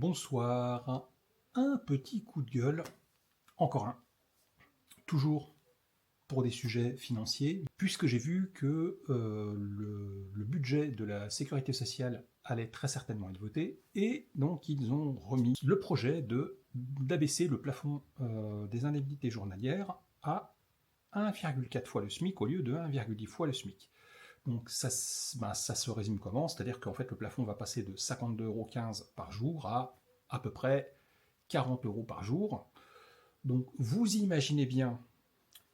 Bonsoir, un petit coup de gueule, encore un, toujours pour des sujets financiers, puisque j'ai vu que le budget de la sécurité sociale allait très certainement être voté, et donc ils ont remis le projet d'abaisser le plafond des indemnités journalières à 1,4 fois le SMIC au lieu de 1,10 fois le SMIC. Donc ça se résume comment? C'est-à-dire qu'en fait le plafond va passer de 52,15 € par jour à peu près 40 € par jour. Donc vous imaginez bien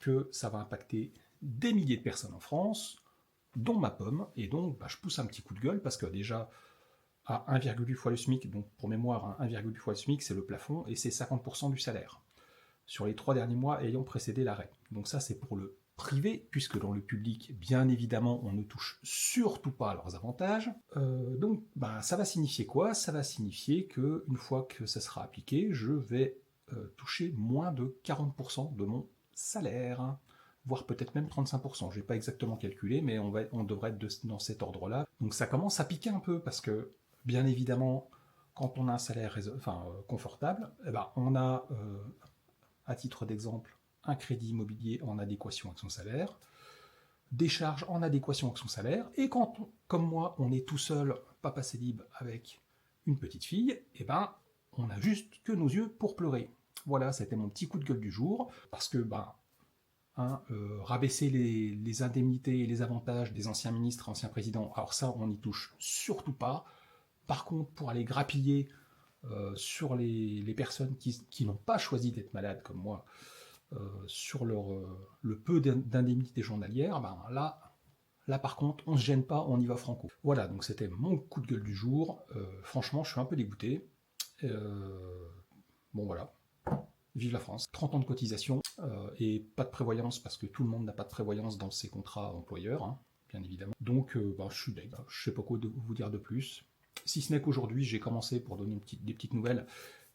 que ça va impacter des milliers de personnes en France, dont ma pomme, et donc je pousse un petit coup de gueule parce que déjà à 1,8 fois le SMIC, donc pour mémoire 1,8 fois le SMIC c'est le plafond et c'est 50% du salaire sur les 3 derniers mois ayant précédé l'arrêt. Donc ça c'est pour le privé, puisque dans le public, bien évidemment, on ne touche surtout pas à leurs avantages. Donc ça va signifier quoi? Ça va signifier qu'une fois que ça sera appliqué, je vais toucher moins de 40% de mon salaire, voire peut-être même 35%. Je n'ai pas exactement calculé, mais on devrait être dans cet ordre-là. Donc ça commence à piquer un peu, parce que, bien évidemment, quand on a un salaire confortable, on a, à titre d'exemple, un crédit immobilier en adéquation avec son salaire, des charges en adéquation avec son salaire, et quand, comme moi, on est tout seul, papa célib, avec une petite fille, on n'a juste que nos yeux pour pleurer. Voilà, c'était mon petit coup de gueule du jour, parce que, rabaisser les indemnités et les avantages des anciens ministres, anciens présidents, alors ça, on n'y touche surtout pas. Par contre, pour aller grappiller sur les personnes qui n'ont pas choisi d'être malades, comme moi, sur le peu d'indemnités journalières, là par contre, on se gêne pas, on y va franco. Voilà, donc c'était mon coup de gueule du jour. Franchement, je suis un peu dégoûté. Bon voilà, vive la France. 30 ans de cotisation et pas de prévoyance, parce que tout le monde n'a pas de prévoyance dans ses contrats employeurs, hein, bien évidemment. Donc je suis deg, je sais pas quoi vous dire de plus. Si ce n'est qu'aujourd'hui, j'ai commencé, pour donner des petites nouvelles,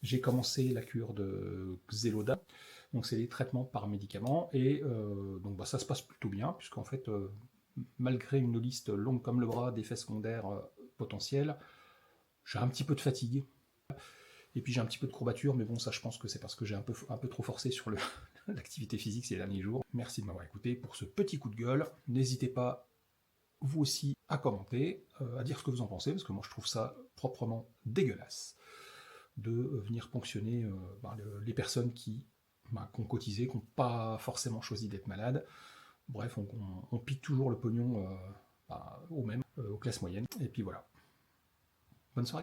j'ai commencé la cure de Xeloda. Donc c'est des traitements par médicaments, et donc ça se passe plutôt bien, puisqu'en fait, malgré une liste longue comme le bras d'effets secondaires potentiels, j'ai un petit peu de fatigue, et puis j'ai un petit peu de courbature, mais bon, ça je pense que c'est parce que j'ai un peu trop forcé sur l'activité physique ces derniers jours. Merci de m'avoir écouté pour ce petit coup de gueule. N'hésitez pas, vous aussi, à commenter, à dire ce que vous en pensez, parce que moi je trouve ça proprement dégueulasse de venir ponctionner les personnes qui ont cotisé, qui n'ont pas forcément choisi d'être malades. Bref, on pique toujours le pognon aux classes moyennes. Et puis voilà. Bonne soirée.